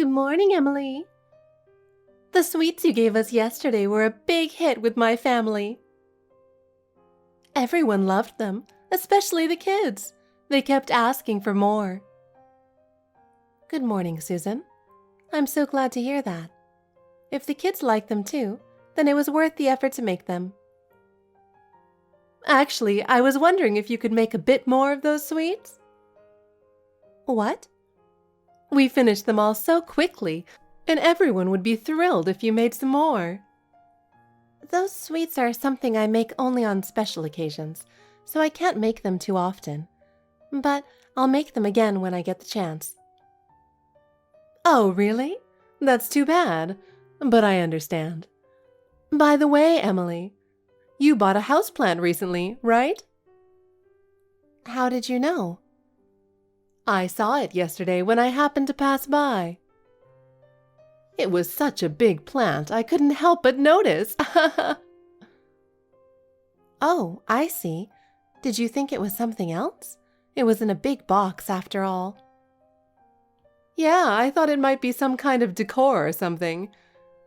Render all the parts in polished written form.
Good morning, Emily. The sweets you gave us yesterday were a big hit with my family. Everyone loved them, especially the kids. They kept asking for more. Good morning, Susan. I'm so glad to hear that. If the kids liked them too, then it was worth the effort to make them. Actually, I was wondering if you could make a bit more of those sweets. What? We finished them all so quickly, and everyone would be thrilled if you made some more. Those sweets are something I make only on special occasions, so I can't make them too often. But I'll make them again when I get the chance. Oh, really? That's too bad, but I understand. By the way, Emily, you bought a houseplant recently, right? How did you know? I saw it yesterday when I happened to pass by. It was such a big plant, I couldn't help but notice. Oh, I see. Did you think it was something else? It was in a big box after all. Yeah, I thought it might be some kind of decor or something.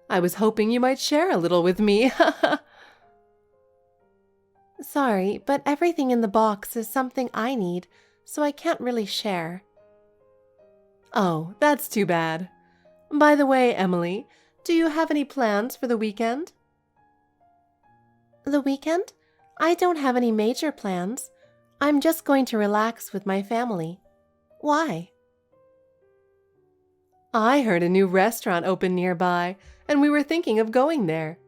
I was hoping you might share a little with me. Sorry, but everything in the box is something I need, so I can't really share. Oh, that's too bad. By the way, Emily, do you have any plans for the weekend? The weekend? I don't have any major plans. I'm just going to relax with my family. Why? I heard a new restaurant opened nearby, and we were thinking of going there.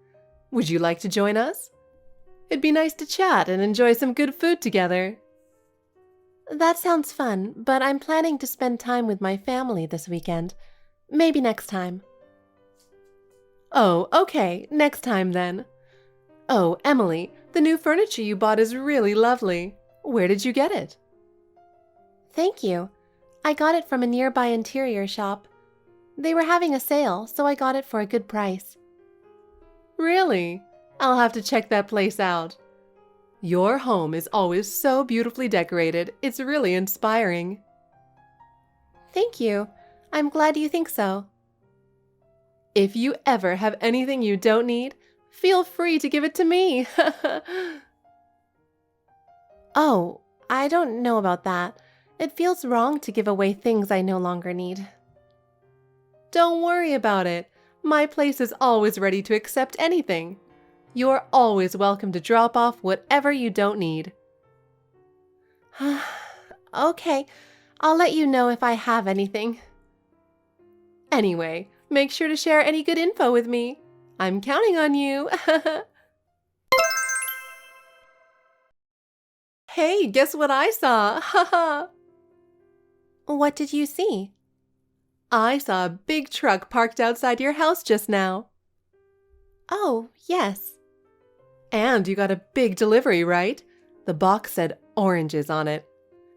Would you like to join us? It'd be nice to chat and enjoy some good food together. That sounds fun, but I'm planning to spend time with my family this weekend. Maybe next time. Oh, okay, next time then. Oh, Emily, the new furniture you bought is really lovely. Where did you get it? Thank you. I got it from a nearby interior shop. They were having a sale, so I got it for a good price. Really? I'll have to check that place out. Your home is always so beautifully decorated. It's really inspiring. Thank you. I'm glad you think so. If you ever have anything you don't need, feel free to give it to me. Oh, I don't know about that. It feels wrong to give away things I no longer need. Don't worry about it. My place is always ready to accept anything. You're always welcome to drop off whatever you don't need. Okay, I'll let you know if I have anything. Anyway, make sure to share any good info with me. I'm counting on you. Hey, guess what I saw? What did you see? I saw a big truck parked outside your house just now. Oh, yes. And you got a big delivery, right? The box said oranges on it.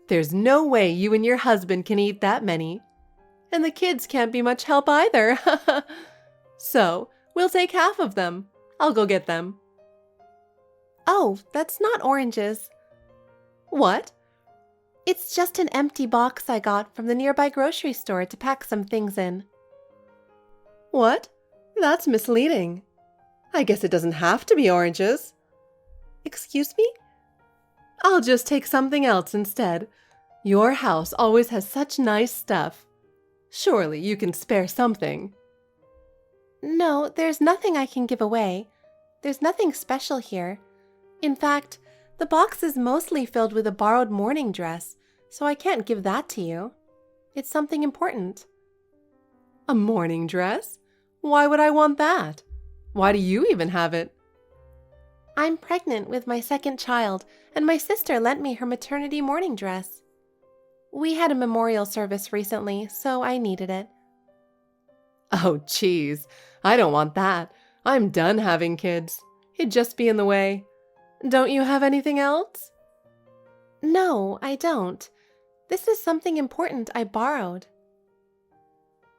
There's no way you and your husband can eat that many. And the kids can't be much help either. So, we'll take half of them. I'll go get them. Oh, that's not oranges. What? It's just an empty box I got from the nearby grocery store to pack some things in. What? That's misleading. I guess it doesn't have to be oranges. Excuse me? I'll just take something else instead. Your house always has such nice stuff. Surely you can spare something. No, there's nothing I can give away. There's nothing special here. In fact, the box is mostly filled with a borrowed morning dress, so I can't give that to you. It's something important. A morning dress? Why would I want that? Why do you even have it? I'm pregnant with my second child, and my sister lent me her maternity morning dress. We had a memorial service recently, so I needed it. Oh, geez. I don't want that. I'm done having kids. It'd just be in the way. Don't you have anything else? No, I don't. This is something important I borrowed.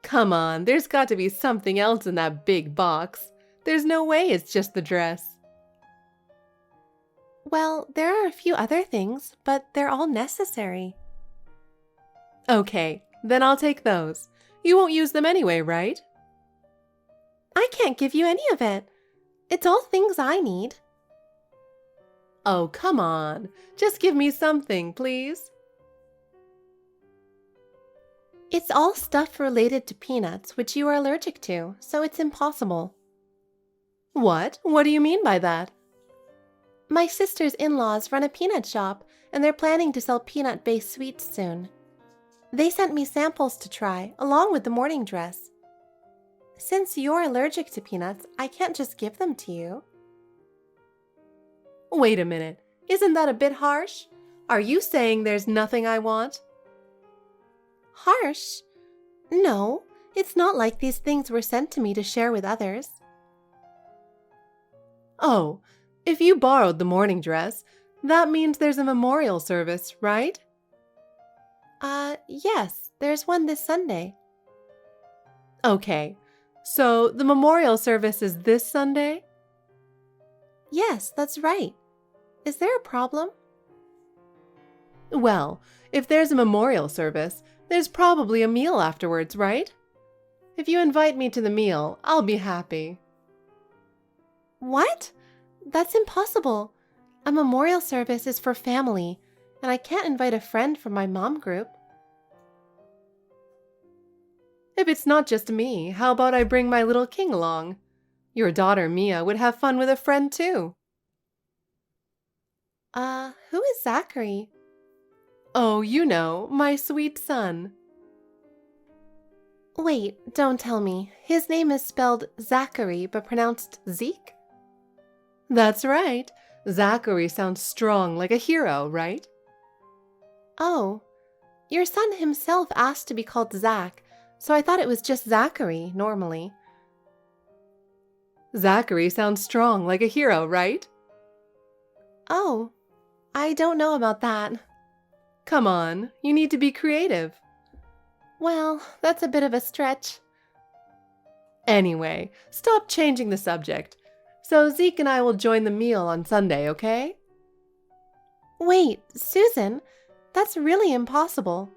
Come on, there's got to be something else in that big box. There's no way it's just the dress. Well, there are a few other things, but they're all necessary. Okay, then I'll take those. You won't use them anyway, right? I can't give you any of it. It's all things I need. Oh, come on. Just give me something, please. It's all stuff related to peanuts, which you are allergic to, so it's impossible. What? What do you mean by that? My sister's in-laws run a peanut shop, and they're planning to sell peanut-based sweets soon. They sent me samples to try, along with the morning dress. Since you're allergic to peanuts, I can't just give them to you. Wait a minute. Isn't that a bit harsh? Are you saying there's nothing I want? Harsh? No, it's not like these things were sent to me to share with others. Oh, if you borrowed the morning dress, that means there's a memorial service, right? Yes, there's one this Sunday. Okay, so the memorial service is this Sunday? Yes, that's right. Is there a problem? Well, if there's a memorial service, there's probably a meal afterwards, right? If you invite me to the meal, I'll be happy. What? That's impossible. A memorial service is for family, and I can't invite a friend from my mom group. If it's not just me, how about I bring my little king along? Your daughter Mia would have fun with a friend too. Who is Zachary? Oh, you know, my sweet son. Wait, don't tell me. His name is spelled Zachary, but pronounced Zeke? That's right. Zachary sounds strong like a hero, right? Oh, your son himself asked to be called Zach, so I thought it was just Zachary, normally. Zachary sounds strong like a hero, right? Oh, I don't know about that. Come on, you need to be creative. Well, that's a bit of a stretch. Anyway, stop changing the subject. So Zeke and I will join the meal on Sunday, okay? Wait, Susan, that's really impossible.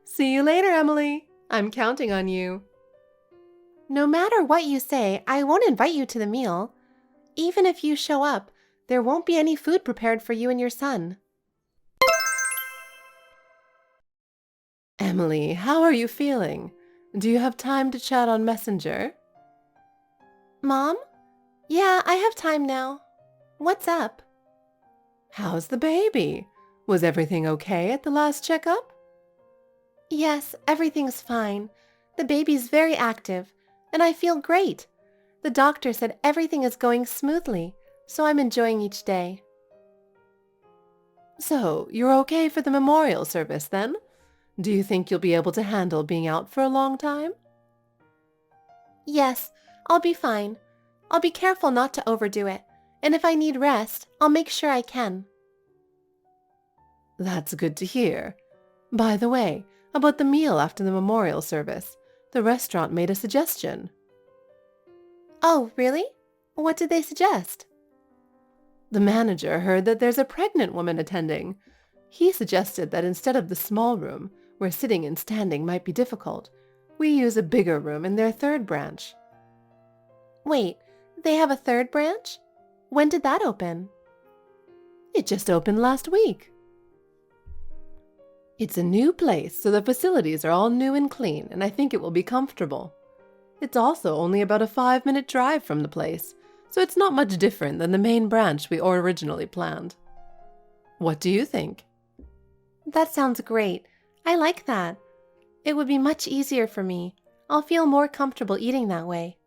See you later, Emily. I'm counting on you. No matter what you say, I won't invite you to the meal. Even if you show up, there won't be any food prepared for you and your son. Emily, how are you feeling? Do you have time to chat on Messenger? Mom? Yeah, I have time now. What's up? How's the baby? Was everything okay at the last checkup? Yes, everything's fine. The baby's very active, and I feel great. The doctor said everything is going smoothly, so I'm enjoying each day. So, you're okay for the memorial service then? Do you think you'll be able to handle being out for a long time? Yes, I'll be fine. I'll be careful not to overdo it, and if I need rest, I'll make sure I can. That's good to hear. By the way, about the meal after the memorial service, the restaurant made a suggestion. Oh, really? What did they suggest? The manager heard that there's a pregnant woman attending. He suggested that instead of the small room, where sitting and standing might be difficult, we use a bigger room in their third branch. Wait, they have a third branch? When did that open? It just opened last week. It's a new place, so the facilities are all new and clean, and I think it will be comfortable. It's also only about a 5-minute drive from the place, so it's not much different than the main branch we originally planned. What do you think? That sounds great. I like that. It would be much easier for me. I'll feel more comfortable eating that way.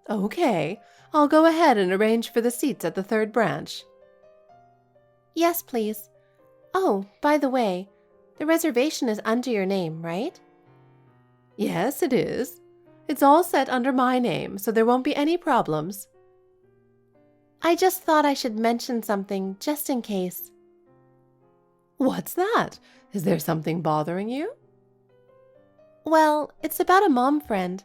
Okay, I'll go ahead and arrange for the seats at the third branch. Yes, please. Oh, by the way, the reservation is under your name, right? Yes, it is. It's all set under my name, so there won't be any problems. I just thought I should mention something just in case. What's that? Is there something bothering you? Well, it's about a mom friend.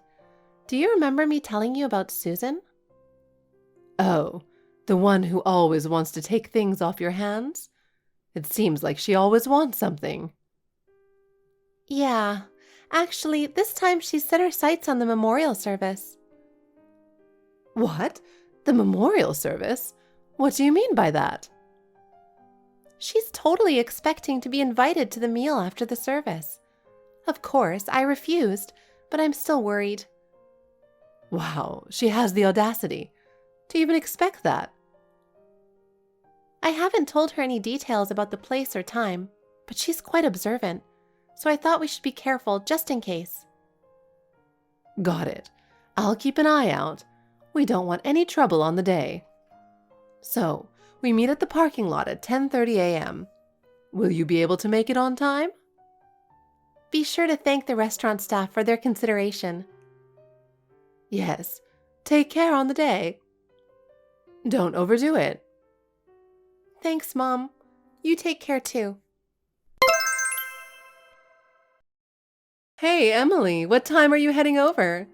Do you remember me telling you about Susan? Oh, the one who always wants to take things off your hands? It seems like she always wants something. Yeah, Actually, this time she's set her sights on the memorial service. What? The memorial service? What do you mean by that? She's totally expecting to be invited to the meal after the service. Of course, I refused, but I'm still worried. Wow, she has the audacity to even expect that. I haven't told her any details about the place or time, but she's quite observant, so I thought we should be careful just in case. Got it. I'll keep an eye out. We don't want any trouble on the day. So, we meet at the parking lot at 10:30 a.m. Will you be able to make it on time? Be sure to thank the restaurant staff for their consideration. Yes. Take care on the day. Don't overdo it. Thanks, Mom. You take care too. Hey, Emily, what time are you heading over?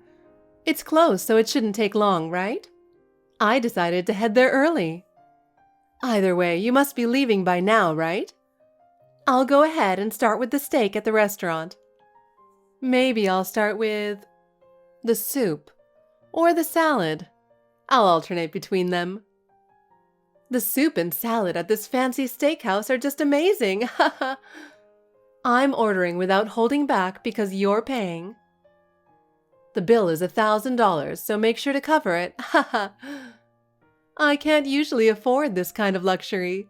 It's close, so it shouldn't take long, right? I decided to head there early. Either way, you must be leaving by now, right? I'll go ahead and start with the steak at the restaurant. Maybe I'll start with the soup or the salad. I'll alternate between them. The soup and salad at this fancy steakhouse are just amazing. I'm ordering without holding back because you're paying. The bill is $1,000, so make sure to cover it. I can't usually afford this kind of luxury,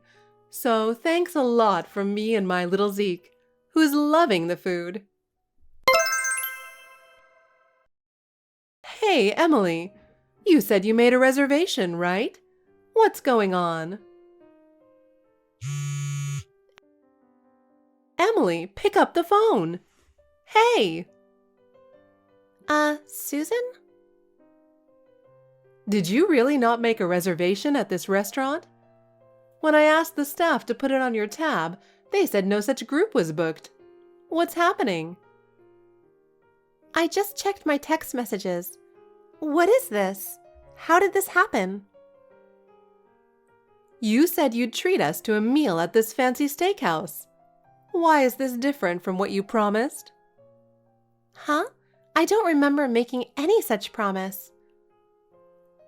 so thanks a lot from me and my little Zeke, who's loving the food. Hey, Emily, you said you made a reservation, right? What's going on? Emily, pick up the phone. Hey! Susan? Did you really not make a reservation at this restaurant? When I asked the staff to put it on your tab, they said no such group was booked. What's happening? I just checked my text messages. What is this? How did this happen? You said you'd treat us to a meal at this fancy steakhouse. Why is this different from what you promised? Huh? I don't remember making any such promise.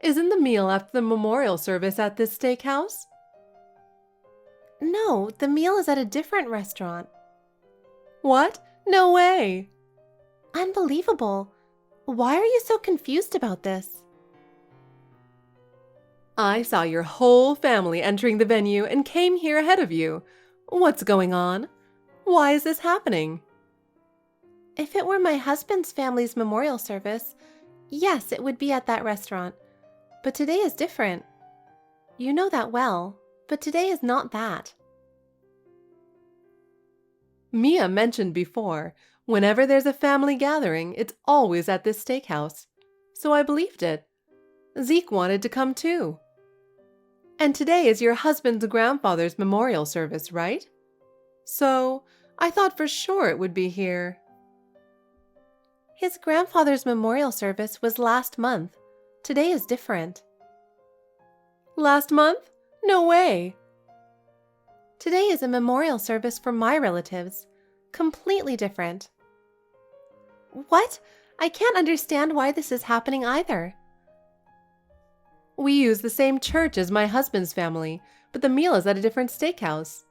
Isn't the meal after the memorial service at this steakhouse? No, the meal is at a different restaurant. What? No way! Unbelievable. Why are you so confused about this? I saw your whole family entering the venue and came here ahead of you. What's going on? Why is this happening? If it were my husband's family's memorial service, yes, it would be at that restaurant. But today is different. You know that well, but today is not that. Mia mentioned before, whenever there's a family gathering, it's always at this steakhouse. So I believed it. Zeke wanted to come too. And today is your husband's grandfather's memorial service, right? So I thought for sure it would be here. His grandfather's memorial service was last month. Today is different. Last month? No way! Today is a memorial service for my relatives. Completely different. What? I can't understand why this is happening either. We use the same church as my husband's family, but the meal is at a different steakhouse.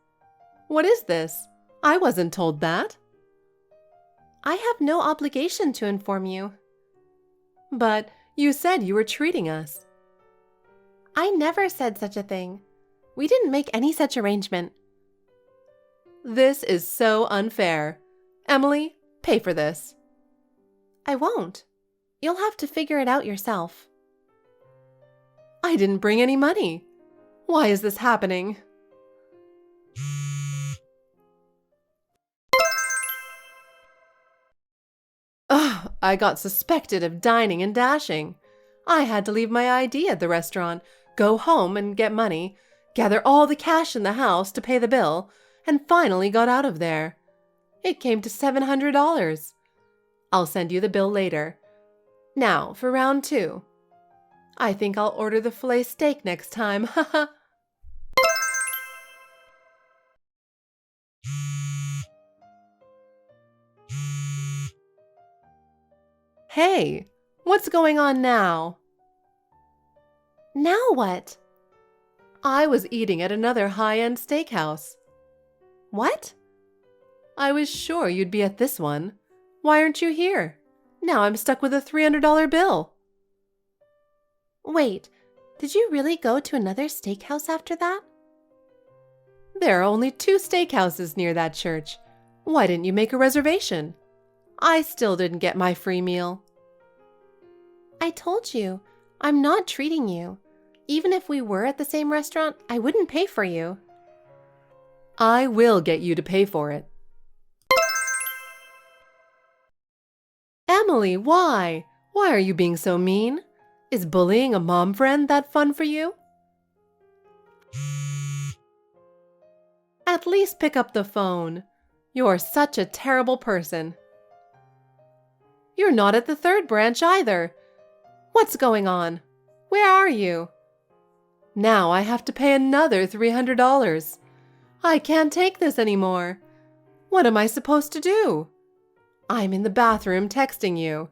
What is this? I wasn't told that. I have no obligation to inform you. But you said you were treating us. I never said such a thing. We didn't make any such arrangement. This is so unfair. Emily, pay for this. I won't. You'll have to figure it out yourself. I didn't bring any money. Why is this happening? Ugh, I got suspected of dining and dashing. I had to leave my ID at the restaurant, go home and get money, gather all the cash in the house to pay the bill, and finally got out of there. It came to $700. I'll send you the bill later. Now, for round 2. I think I'll order the filet steak next time, haha. Hey, what's going on now? Now what? I was eating at another high-end steakhouse. What? I was sure you'd be at this one. Why aren't you here? Now I'm stuck with a $300 bill. Wait, did you really go to another steakhouse after that? There are only 2 steakhouses near that church. Why didn't you make a reservation? I still didn't get my free meal. I told you, I'm not treating you. Even if we were at the same restaurant, I wouldn't pay for you. I will get you to pay for it. Emily, why? Why are you being so mean? Is bullying a mom friend that fun for you? At least pick up the phone. You're such a terrible person. You're not at the 3rd branch either. What's going on? Where are you? Now I have to pay another $300. I can't take this anymore. What am I supposed to do? I'm in the bathroom texting you.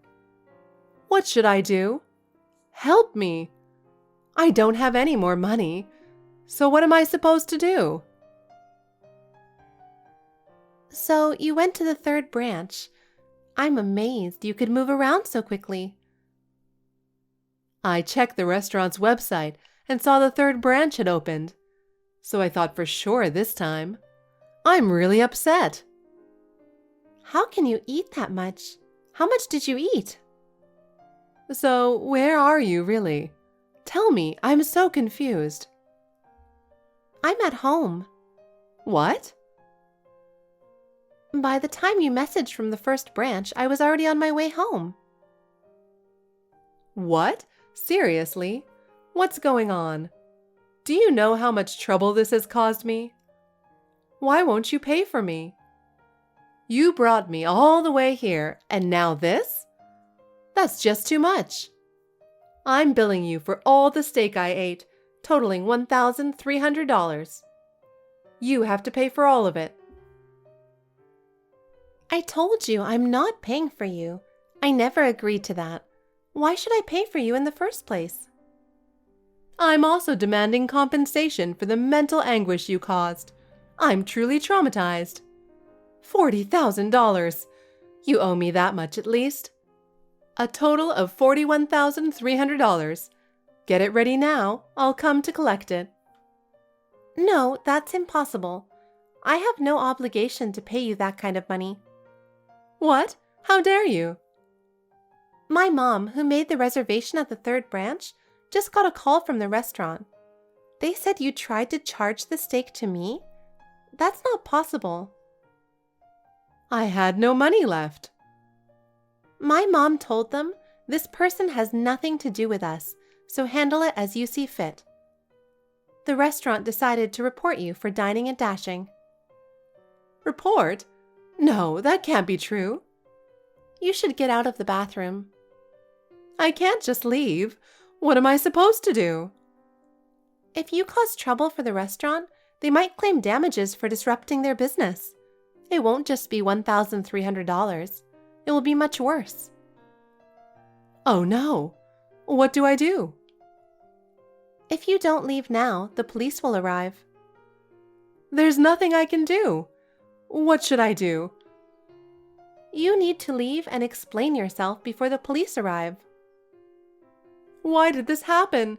What should I do? Help me. I don't have any more money. So what am I supposed to do? So you went to the 3rd branch. I'm amazed you could move around so quickly. I checked the restaurant's website and saw the 3rd branch had opened. So I thought for sure this time. I'm really upset. How can you eat that much? How much did you eat? So where are you really? Tell me, I'm so confused. I'm at home. What? By the time you messaged from the 1st branch, I was already on my way home. What? Seriously? What's going on? Do you know how much trouble this has caused me? Why won't you pay for me? You brought me all the way here, and now this? That's just too much. I'm billing you for all the steak I ate, totaling $1,300. You have to pay for all of it. I told you I'm not paying for you. I never agreed to that. Why should I pay for you in the first place? I'm also demanding compensation for the mental anguish you caused. I'm truly traumatized. $40,000. You owe me that much at least. A total of $41,300. Get it ready now. I'll come to collect it. No, that's impossible. I have no obligation to pay you that kind of money. What? How dare you? My mom, who made the reservation at the 3rd branch, just got a call from the restaurant. They said you tried to charge the steak to me? That's not possible. I had no money left. My mom told them, this person has nothing to do with us, so handle it as you see fit. The restaurant decided to report you for dining and dashing. Report? No, that can't be true. You should get out of the bathroom. I can't just leave. What am I supposed to do? If you cause trouble for the restaurant, they might claim damages for disrupting their business. It won't just be $1,300. It will be much worse. Oh no. What do I do? If you don't leave now, the police will arrive. There's nothing I can do. What should I do? You need to leave and explain yourself before the police arrive. Why did this happen?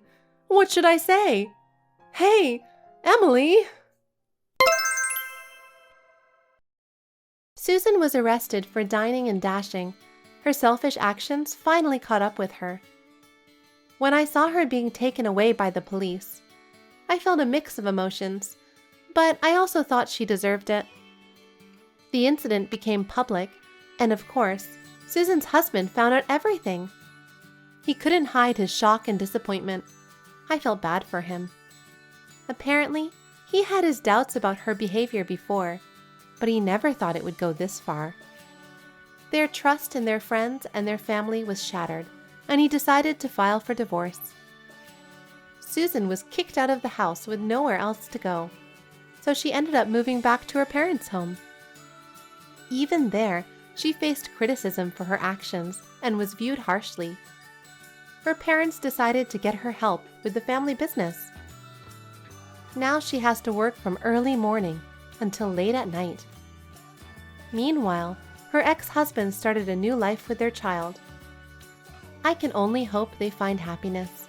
What should I say? Hey, Emily! Susan was arrested for dining and dashing. Her selfish actions finally caught up with her. When I saw her being taken away by the police, I felt a mix of emotions, but I also thought she deserved it. The incident became public, and of course, Susan's husband found out everything. He couldn't hide his shock and disappointment. I felt bad for him. Apparently, he had his doubts about her behavior before, but he never thought it would go this far. Their trust in their friends and their family was shattered, and he decided to file for divorce. Susan was kicked out of the house with nowhere else to go, so she ended up moving back to her parents' home. Even there, She faced criticism for her actions and was viewed harshly. Her parents decided to get her help with the family business. Now she has to work from early morning until late at night. Meanwhile, her ex-husband started a new life with their child. I can only hope they find happiness.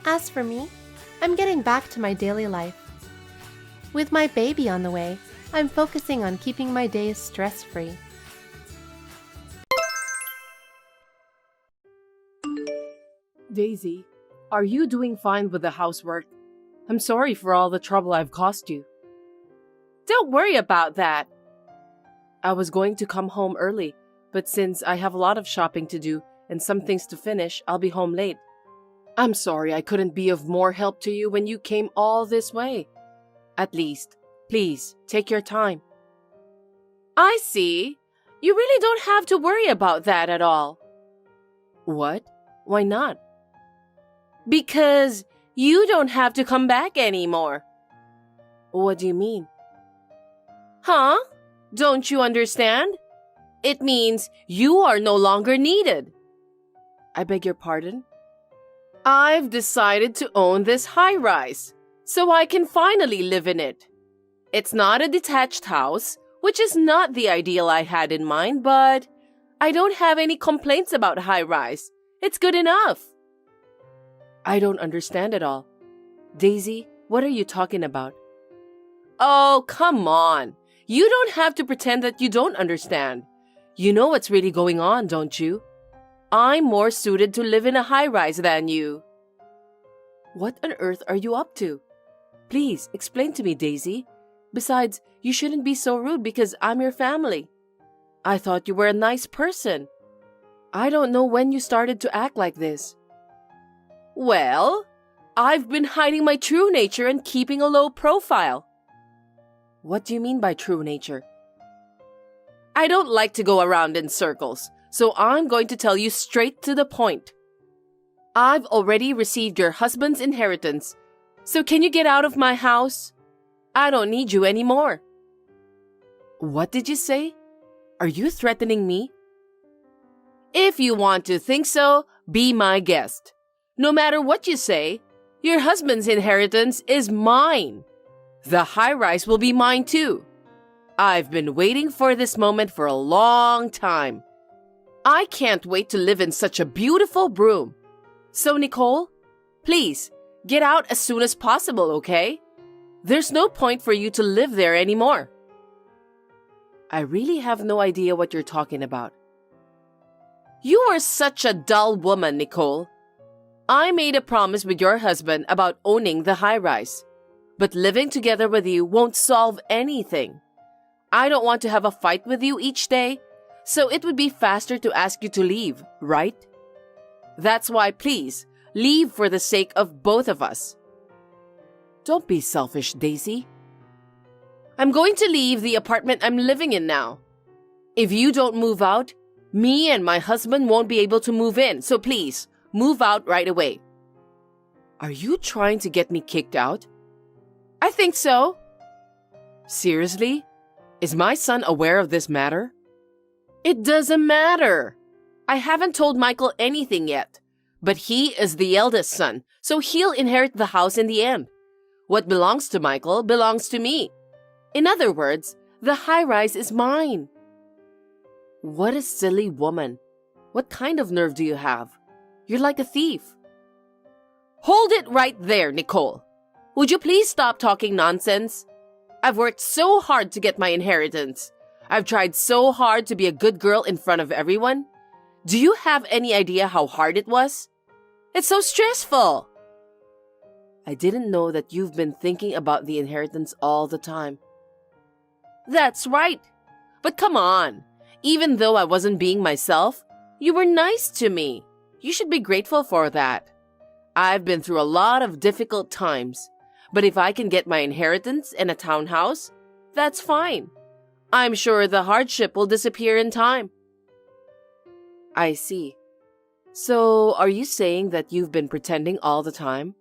As for me, I'm getting back to my daily life. With my baby on the way, I'm focusing on keeping my days stress-free. Daisy, are you doing fine with the housework? I'm sorry for all the trouble I've caused you. Don't worry about that. I was going to come home early, but since I have a lot of shopping to do and some things to finish, I'll be home late. I'm sorry I couldn't be of more help to you when you came all this way. At least, please, take your time. I see. You really don't have to worry about that at all. What? Why not? Because you don't have to come back anymore. What do you mean? Huh? Don't you understand? It means you are no longer needed. I beg your pardon? I've decided to own this high-rise, so I can finally live in it. It's not a detached house, which is not the ideal I had in mind, but I don't have any complaints about high-rise. It's good enough. I don't understand at all. Daisy, what are you talking about? Oh, come on. You don't have to pretend that you don't understand. You know what's really going on, don't you? I'm more suited to live in a high-rise than you. What on earth are you up to? Please, explain to me, Daisy. Besides, you shouldn't be so rude because I'm your family. I thought you were a nice person. I don't know when you started to act like this. Well, I've been hiding my true nature and keeping a low profile. What do you mean by true nature? I don't like to go around in circles, so I'm going to tell you straight to the point. I've already received your husband's inheritance, so can you get out of my house? I don't need you anymore. What did you say? Are you threatening me? If you want to think so, be my guest. No matter what you say, your husband's inheritance is mine. The high-rise will be mine too. I've been waiting for this moment for a long time. I can't wait to live in such a beautiful room. So, Nicole, please, get out as soon as possible, okay? There's no point for you to live there anymore. I really have no idea what you're talking about. You are such a dull woman, Nicole. I made a promise with your husband about owning the high-rise, but living together with you won't solve anything. I don't want to have a fight with you each day, so it would be faster to ask you to leave, right? That's why, please, leave for the sake of both of us. Don't be selfish, Daisy. I'm going to leave the apartment I'm living in now. If you don't move out, me and my husband won't be able to move in, so please, move out right away. Are you trying to get me kicked out? I think so. Seriously? Is my son aware of this matter? It doesn't matter. I haven't told Michael anything yet, but he is the eldest son, so he'll inherit the house in the end. What belongs to Michael belongs to me. In other words, the high-rise is mine. What a silly woman. What kind of nerve do you have? You're like a thief. Hold it right there, Nicole. Would you please stop talking nonsense? I've worked so hard to get my inheritance. I've tried so hard to be a good girl in front of everyone. Do you have any idea how hard it was? It's so stressful. I didn't know that you've been thinking about the inheritance all the time. That's right. But come on. Even though I wasn't being myself, you were nice to me. You should be grateful for that. I've been through a lot of difficult times, but if I can get my inheritance and a townhouse, that's fine. I'm sure the hardship will disappear in time. I see. So, are you saying that you've been pretending all the time?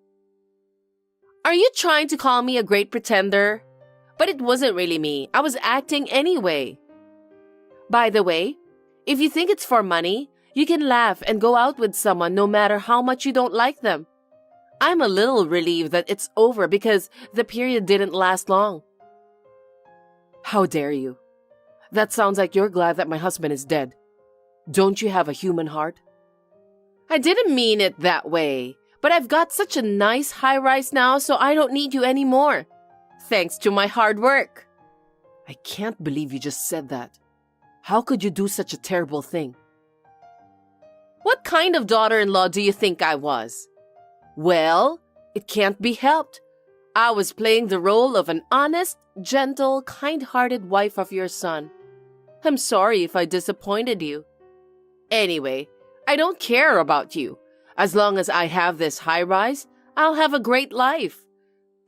Are you trying to call me a great pretender? But it wasn't really me. I was acting anyway. By the way, if you think it's for money, you can laugh and go out with someone no matter how much you don't like them. I'm a little relieved that it's over because the period didn't last long. How dare you? That sounds like you're glad that my husband is dead. Don't you have a human heart? I didn't mean it that way, but I've got such a nice high-rise now, so I don't need you anymore. Thanks to my hard work. I can't believe you just said that. How could you do such a terrible thing? What kind of daughter-in-law do you think I was? Well, it can't be helped. I was playing the role of an honest, gentle, kind-hearted wife of your son. I'm sorry if I disappointed you. Anyway, I don't care about you. As long as I have this high-rise, I'll have a great life.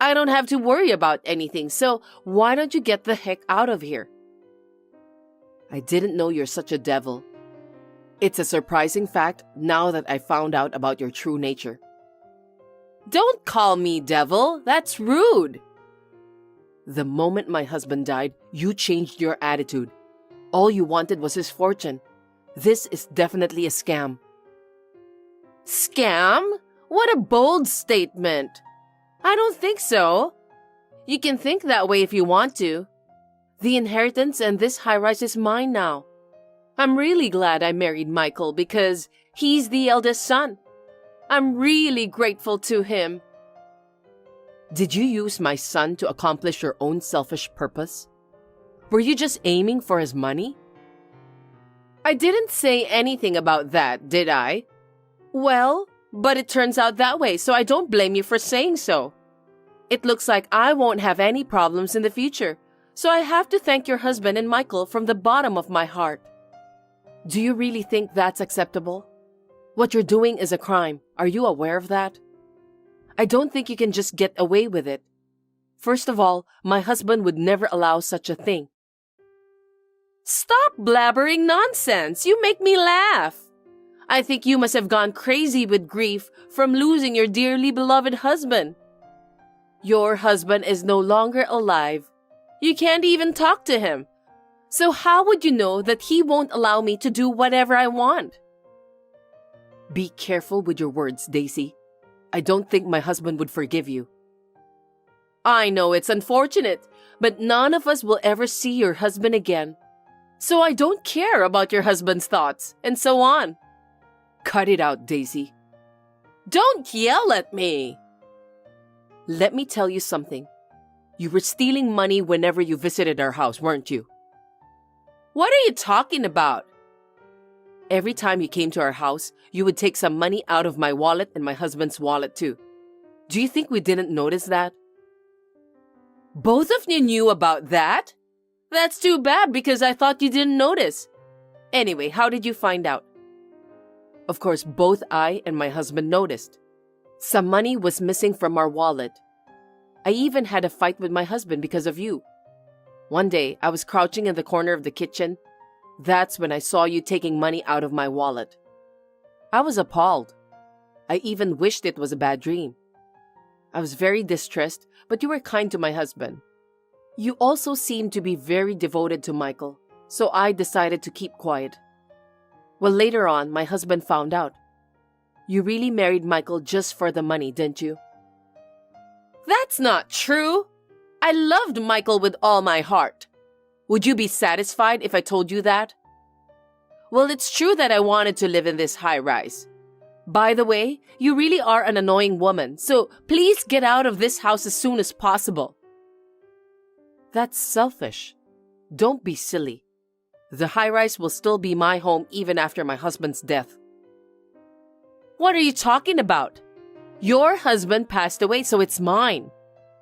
I don't have to worry about anything, so why don't you get the heck out of here? I didn't know you're such a devil. It's a surprising fact now that I found out about your true nature. Don't call me devil. That's rude. The moment my husband died, you changed your attitude. All you wanted was his fortune. This is definitely a scam. Scam? What a bold statement. I don't think so. You can think that way if you want to. The inheritance and this high-rise is mine now. I'm really glad I married Michael because he's the eldest son. I'm really grateful to him. Did you use my son to accomplish your own selfish purpose? Were you just aiming for his money? I didn't say anything about that, did I? Well, but it turns out that way, so I don't blame you for saying so. It looks like I won't have any problems in the future, so I have to thank your husband and Michael from the bottom of my heart. Do you really think that's acceptable? What you're doing is a crime. Are you aware of that? I don't think you can just get away with it. First of all, my husband would never allow such a thing. Stop blabbering nonsense. You make me laugh. I think you must have gone crazy with grief from losing your dearly beloved husband. Your husband is no longer alive. You can't even talk to him. So how would you know that he won't allow me to do whatever I want? Be careful with your words, Daisy. I don't think my husband would forgive you. I know it's unfortunate, but none of us will ever see your husband again. So I don't care about your husband's thoughts, and so on. Cut it out, Daisy. Don't yell at me. Let me tell you something. You were stealing money whenever you visited our house, weren't you? What are you talking about? Every time you came to our house, you would take some money out of my wallet and my husband's wallet too. Do you think we didn't notice that? Both of you knew about that? That's too bad because I thought you didn't notice. Anyway, how did you find out? Of course, both I and my husband noticed. Some money was missing from our wallet. I even had a fight with my husband because of you. One day, I was crouching in the corner of the kitchen. That's when I saw you taking money out of my wallet. I was appalled. I even wished it was a bad dream. I was very distressed, but you were kind to my husband. You also seemed to be very devoted to Michael, so I decided to keep quiet. Well, later on, my husband found out. You really married Michael just for the money, didn't you? That's not true. I loved Michael with all my heart. Would you be satisfied if I told you that? Well, it's true that I wanted to live in this high-rise. By the way, you really are an annoying woman, so please get out of this house as soon as possible. That's selfish. Don't be silly. The high-rise will still be my home even after my husband's death. What are you talking about? Your husband passed away, so it's mine.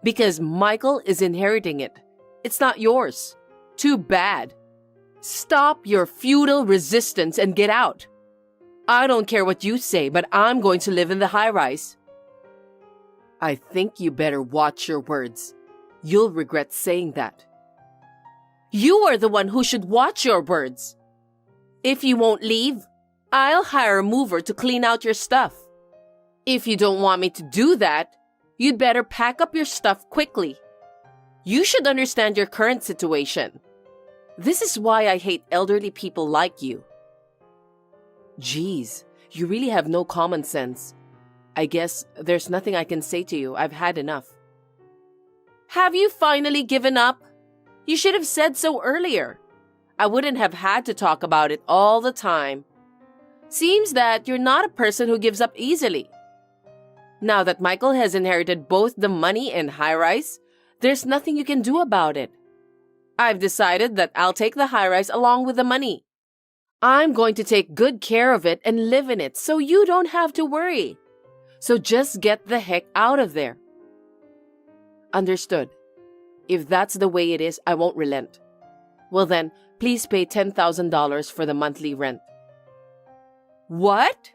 Because Michael is inheriting it. It's not yours. Too bad. Stop your futile resistance and get out. I don't care what you say, but I'm going to live in the high-rise. I think you better watch your words. You'll regret saying that. You are the one who should watch your words. If you won't leave, I'll hire a mover to clean out your stuff. If you don't want me to do that, you'd better pack up your stuff quickly. You should understand your current situation. This is why I hate elderly people like you. Geez, you really have no common sense. I guess there's nothing I can say to you. I've had enough. Have you finally given up? You should have said so earlier. I wouldn't have had to talk about it all the time. Seems that you're not a person who gives up easily. Now that Michael has inherited both the money and high-rise, there's nothing you can do about it. I've decided that I'll take the high-rise along with the money. I'm going to take good care of it and live in it so you don't have to worry. So just get the heck out of there. Understood. If that's the way it is, I won't relent. Well then, please pay $10,000 for the monthly rent. What?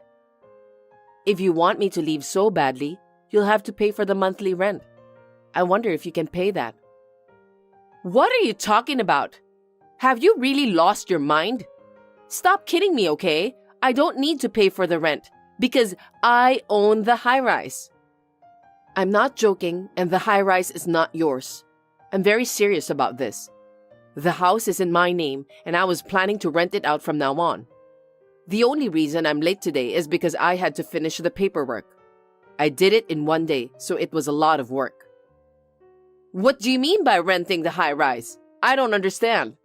If you want me to leave so badly, you'll have to pay for the monthly rent. I wonder if you can pay that. What are you talking about? Have you really lost your mind? Stop kidding me, okay? I don't need to pay for the rent because I own the high-rise. I'm not joking, and the high-rise is not yours. I'm very serious about this. The house is in my name, and I was planning to rent it out from now on. The only reason I'm late today is because I had to finish the paperwork. I did it in one day, so it was a lot of work. What do you mean by renting the high-rise? I don't understand.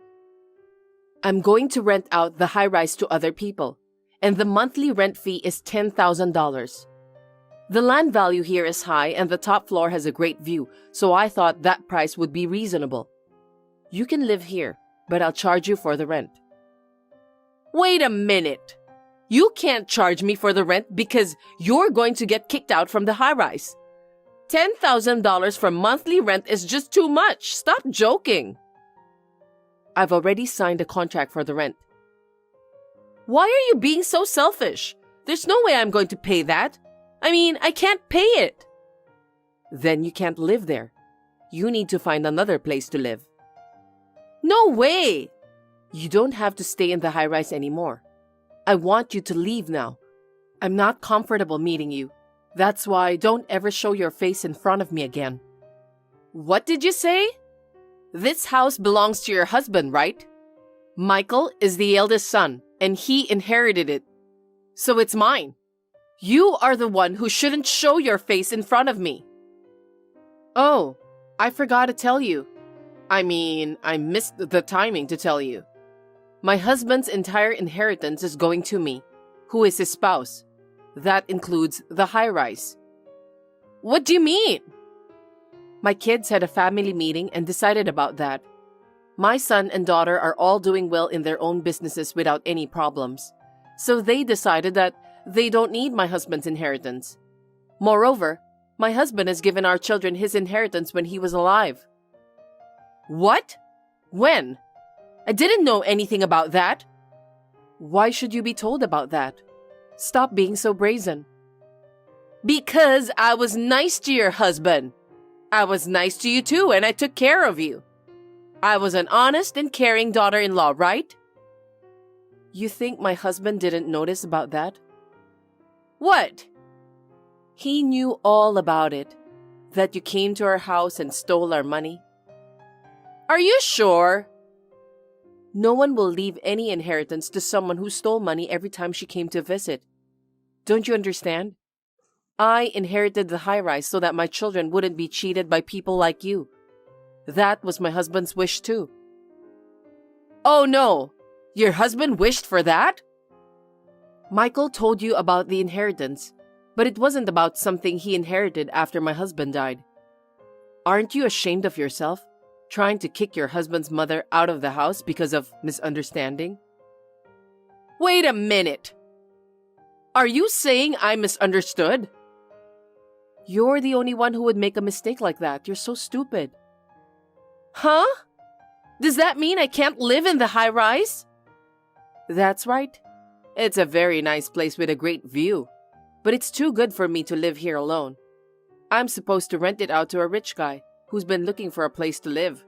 I'm going to rent out the high-rise to other people, and the monthly rent fee is $10,000. The land value here is high and the top floor has a great view, so I thought that price would be reasonable. You can live here, but I'll charge you for the rent. Wait a minute. You can't charge me for the rent because you're going to get kicked out from the high-rise. $10,000 for monthly rent is just too much. Stop joking. I've already signed a contract for the rent. Why are you being so selfish? There's no way I'm going to pay that. I mean, I can't pay it. Then you can't live there. You need to find another place to live. No way! You don't have to stay in the high-rise anymore. I want you to leave now. I'm not comfortable meeting you. That's why don't ever show your face in front of me again. What did you say? This house belongs to your husband, right? Michael is the eldest son, and he inherited it. So it's mine. You are the one who shouldn't show your face in front of me. Oh, I forgot to tell you. I mean, I missed the timing to tell you. My husband's entire inheritance is going to me, who is his spouse. That includes the high-rise. What do you mean? My kids had a family meeting and decided about that. My son and daughter are all doing well in their own businesses without any problems. So they decided that they don't need my husband's inheritance. Moreover, my husband has given our children his inheritance when he was alive. What? When? I didn't know anything about that. Why should you be told about that? Stop being so brazen. Because I was nice to your husband. I was nice to you too, and I took care of you. I was an honest and caring daughter-in-law, right? You think my husband didn't notice about that? What? He knew all about it. That you came to our house and stole our money. Are you sure? No one will leave any inheritance to someone who stole money every time she came to visit. Don't you understand? I inherited the high-rise so that my children wouldn't be cheated by people like you. That was my husband's wish too. Oh no! Your husband wished for that? Michael told you about the inheritance, but it wasn't about something he inherited after my husband died. Aren't you ashamed of yourself, trying to kick your husband's mother out of the house because of misunderstanding? Wait a minute! Are you saying I misunderstood? You're the only one who would make a mistake like that. You're so stupid. Huh? Does that mean I can't live in the high-rise? That's right. It's a very nice place with a great view, but it's too good for me to live here alone. I'm supposed to rent it out to a rich guy who's been looking for a place to live.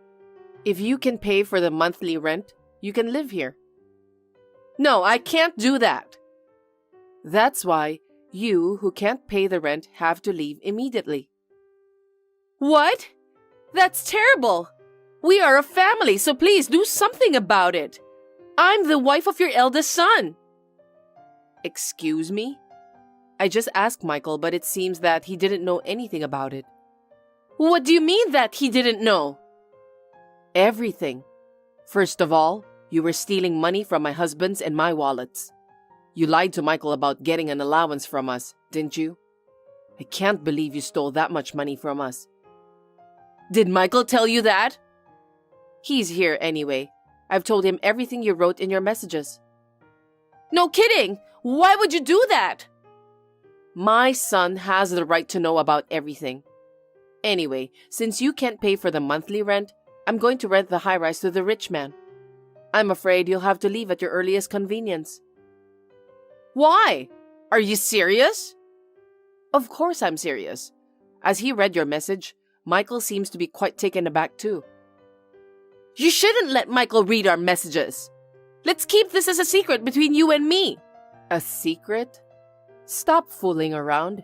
If you can pay for the monthly rent, you can live here. No, I can't do that. That's why you, who can't pay the rent, have to leave immediately. What? That's terrible! We are a family, so please do something about it. I'm the wife of your eldest son. Excuse me? I just asked Michael, but it seems that he didn't know anything about it. What do you mean that he didn't know? Everything. First of all, you were stealing money from my husband's and my wallets. You lied to Michael about getting an allowance from us, didn't you? I can't believe you stole that much money from us. Did Michael tell you that? He's here anyway. I've told him everything you wrote in your messages. No kidding! Why would you do that? My son has the right to know about everything. Anyway, since you can't pay for the monthly rent, I'm going to rent the high-rise to the rich man. I'm afraid you'll have to leave at your earliest convenience. Why? Are you serious? Of course I'm serious. As he read your message, Michael seems to be quite taken aback too. You shouldn't let Michael read our messages. Let's keep this as a secret between you and me. A secret? Stop fooling around.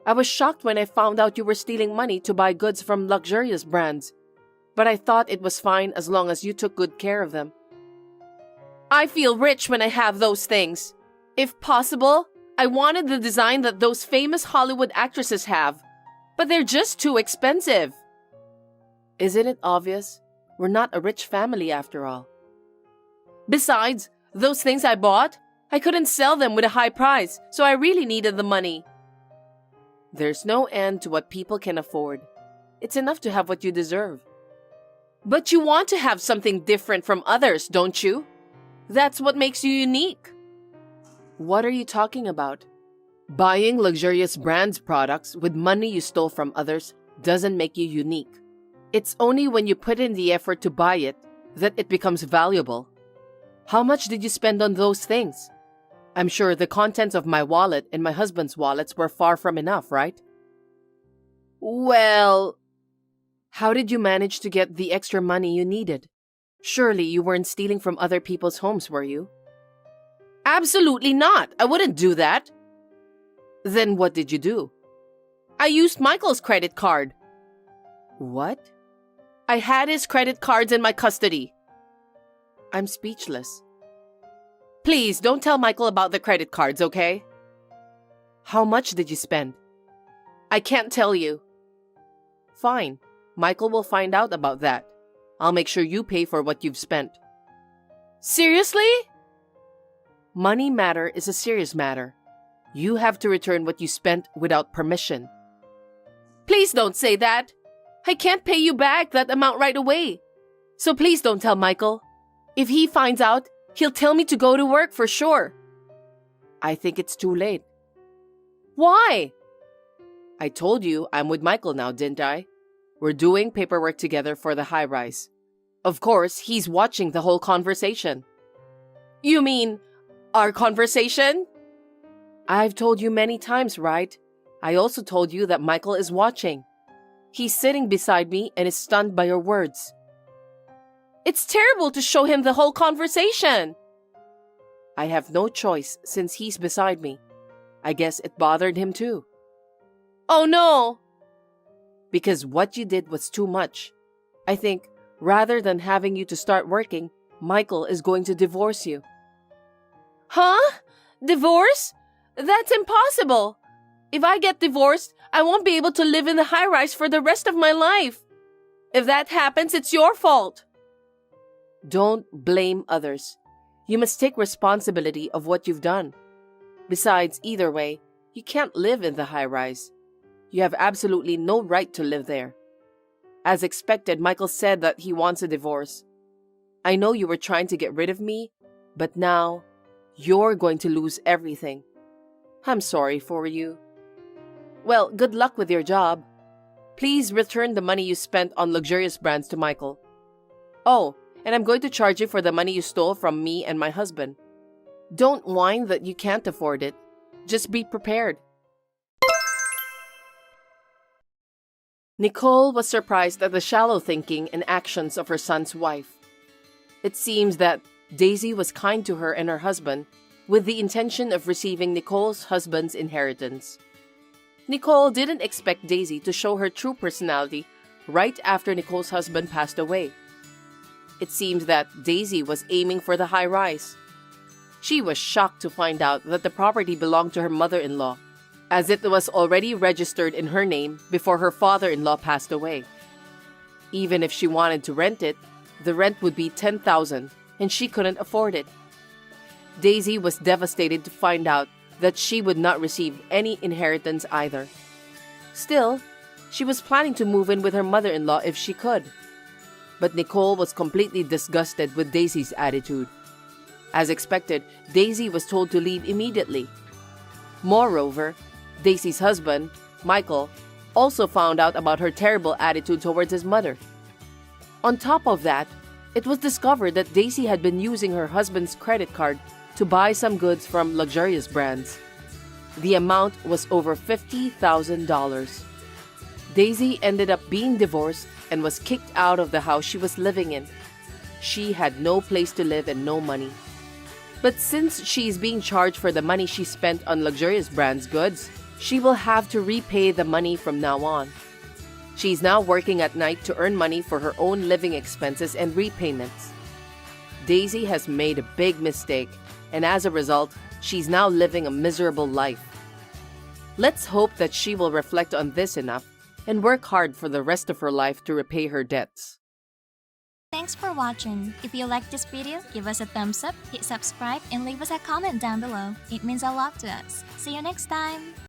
I was shocked when I found out you were stealing money to buy goods from luxurious brands, but I thought it was fine as long as you took good care of them. I feel rich when I have those things. If possible, I wanted the design that those famous Hollywood actresses have, but they're just too expensive. Isn't it obvious? We're not a rich family after all. Besides, those things I bought, I couldn't sell them with a high price, so I really needed the money. There's no end to what people can afford. It's enough to have what you deserve. But you want to have something different from others, don't you? That's what makes you unique. What are you talking about? Buying luxurious brands products with money you stole from others doesn't make you unique. It's only when you put in the effort to buy it that it becomes valuable. How much did you spend on those things? I'm sure the contents of my wallet and my husband's wallets were far from enough, right? Well, how did you manage to get the extra money you needed? Surely you weren't stealing from other people's homes, were you? Absolutely not. I wouldn't do that. Then what did you do? I used Michael's credit card. What? I had his credit cards in my custody. I'm speechless. Please don't tell Michael about the credit cards, okay? How much did you spend? I can't tell you. Fine. Michael will find out about that. I'll make sure you pay for what you've spent. Seriously? Money matter is a serious matter. You have to return what you spent without permission. Please don't say that. I can't pay you back that amount right away. So please don't tell Michael. If he finds out, he'll tell me to go to work for sure. I think it's too late. Why? I told you I'm with Michael now, didn't I? We're doing paperwork together for the high-rise. Of course, he's watching the whole conversation. You mean our conversation? I've told you many times, right? I also told you that Michael is watching. He's sitting beside me and is stunned by your words. It's terrible to show him the whole conversation. I have no choice since he's beside me. I guess it bothered him too. Oh no! Because what you did was too much. I think, rather than having you to start working, Michael is going to divorce you. Huh? Divorce? That's impossible. If I get divorced, I won't be able to live in the high-rise for the rest of my life. If that happens, it's your fault. Don't blame others. You must take responsibility of what you've done. Besides, either way, you can't live in the high-rise. You have absolutely no right to live there. As expected, Michael said that he wants a divorce. I know you were trying to get rid of me, but now you're going to lose everything. I'm sorry for you. Well, good luck with your job. Please return the money you spent on luxurious brands to Michael. Oh, and I'm going to charge you for the money you stole from me and my husband. Don't whine that you can't afford it. Just be prepared. Nicole was surprised at the shallow thinking and actions of her son's wife. It seems that Daisy was kind to her and her husband with the intention of receiving Nicole's husband's inheritance. Nicole didn't expect Daisy to show her true personality right after Nicole's husband passed away. It seemed that Daisy was aiming for the high rise. She was shocked to find out that the property belonged to her mother-in-law, as it was already registered in her name before her father-in-law passed away. Even if she wanted to rent it, the rent would be $10,000 and she couldn't afford it. Daisy was devastated to find out that she would not receive any inheritance either. Still, she was planning to move in with her mother-in-law if she could. But Nicole was completely disgusted with Daisy's attitude. As expected, Daisy was told to leave immediately. Moreover, Daisy's husband, Michael, also found out about her terrible attitude towards his mother. On top of that, it was discovered that Daisy had been using her husband's credit card to buy some goods from luxurious brands. The amount was over $50,000. Daisy ended up being divorced and was kicked out of the house she was living in. She had no place to live and no money. But since she is being charged for the money she spent on luxurious brands' goods, she will have to repay the money from now on. She's now working at night to earn money for her own living expenses and repayments. Daisy has made a big mistake, and as a result, she's now living a miserable life. Let's hope that she will reflect on this enough and work hard for the rest of her life to repay her debts. Thanks for watching. If you liked this video, give us a thumbs up, hit subscribe, and leave us a comment down below. It means a lot to us. See you next time!